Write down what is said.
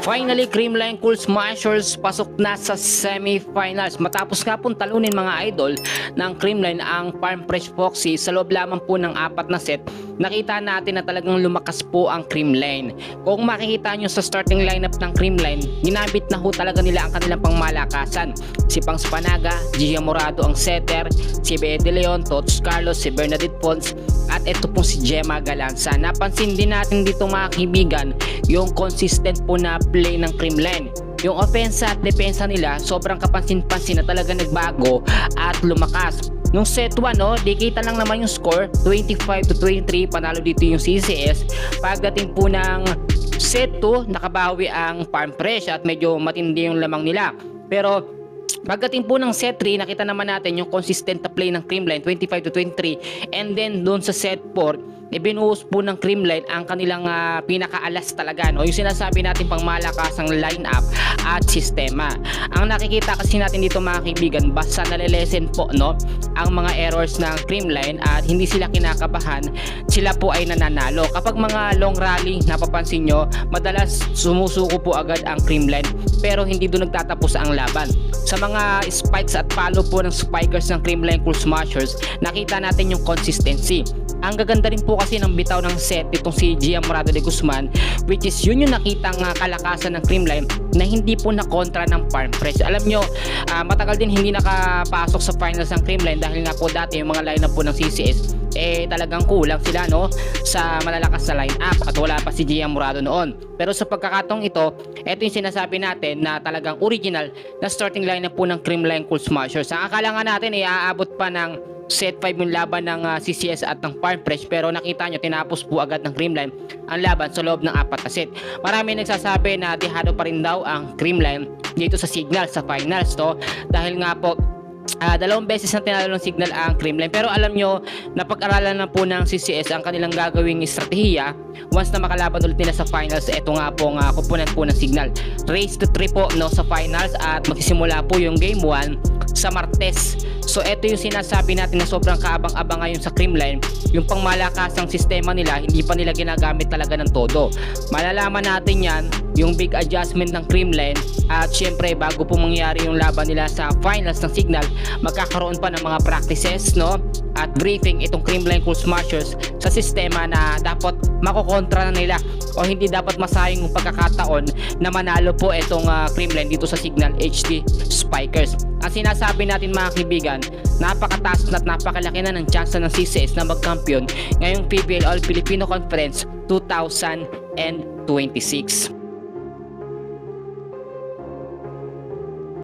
Finally, Creamline Cool Smashers pasok na sa semi-finals. Matapos nga pong talunin mga idol ng Creamline ang Farm Fresh Foxy sa loob lamang po ng 4 na set, nakita natin na talagang lumakas po ang Creamline. Kung makikita nyo sa starting lineup ng Creamline, ginamit na ho talaga nila ang kanilang pangmalakasan. Si Pang Spanaga, Gia Morado ang setter, si Bea De Leon, Tots Carlos, si Bernadette Pons, at ito po si Gemma Galanza. Napansin din natin dito mga kaibigan yung consistent po na play ng Creamline. Yung offensa at depensa nila sobrang kapansin-pansin na talaga nagbago at lumakas. Nung set 1, di kita lang naman yung score, 25-23, panalo dito yung CCS. Pagdating po ng set 2, nakabawi ang Farm Fresh at medyo matindi yung lamang nila. Pero pagdating po ng set 3, nakita naman natin yung consistent na play ng Creamline, 25-23. And then doon sa set 4, ibinuhos po ng Creamline ang kanilang pinakaalas talaga, no? Yung sinasabi natin pang malakasang lineup at sistema. Ang nakikita kasi natin dito mga kaibigan, basta nalilesen po, no, ang mga errors ng Creamline at hindi sila kinakabahan, sila po ay nananalo. Kapag mga long rally, napapansin nyo, madalas sumusuko po agad ang Creamline pero hindi doon nagtatapos ang laban. Sa mga spikes at follow po ng spikers ng Creamline Cool Smashers, nakita natin yung consistency. Ang gaganda rin po kasi ng bitaw ng set itong si Gia Morado de Guzman, which is yun yung nakitang kalakasan ng Creamline na hindi po na kontra ng Farm Fresh. Alam nyo, matagal din hindi nakapasok sa finals ng Creamline dahil nga po dati yung mga lineup po ng CCS talagang kulang sila, no, sa malalakas na lineup at wala pa si Gia Morado noon. Pero sa pagkakataong ito yung sinasabi natin na talagang original na starting lineup po ng Creamline Cool Smashers. Ang akala nga natin aabot pa ng set 5 yung laban ng CCS at ng Farm Fresh, pero nakita nyo tinapos po agad ng Creamline ang laban sa loob ng 4 na set. Marami nagsasabi na dehado pa rin daw ang Creamline dito sa Signal sa finals, dahil nga po dalawang beses na tinalo ng Signal ang Creamline. Pero alam nyo, napag-aralan na po ng CCS ang kanilang gagawing estratehiya once na makalaban ulit nila sa finals. Ito nga po kupunan po ng Signal. Race to 3 po, no, sa finals at magsisimula po yung game 1 sa Martes. So ito yung sinasabi natin na sobrang kaabang-abang ngayon sa Creamline. Yung pangmalakasang sistema nila, hindi pa nila ginagamit talaga ng todo. Malalaman natin yan, yung big adjustment ng Creamline, at syempre bago po mangyari yung laban nila sa finals ng Signal, magkakaroon pa ng mga practices, no, at briefing itong Creamline Cool Smashers sa sistema na dapat makokontra na nila o hindi dapat masayang yung pagkakataon na manalo po itong Creamline dito sa Signal HD Spikers. Ang sinasabi natin mga kaibigan, napakataas at napakalaki na ng chance ng CCS na magkampiyon ngayong PBL All Filipino Conference 2026.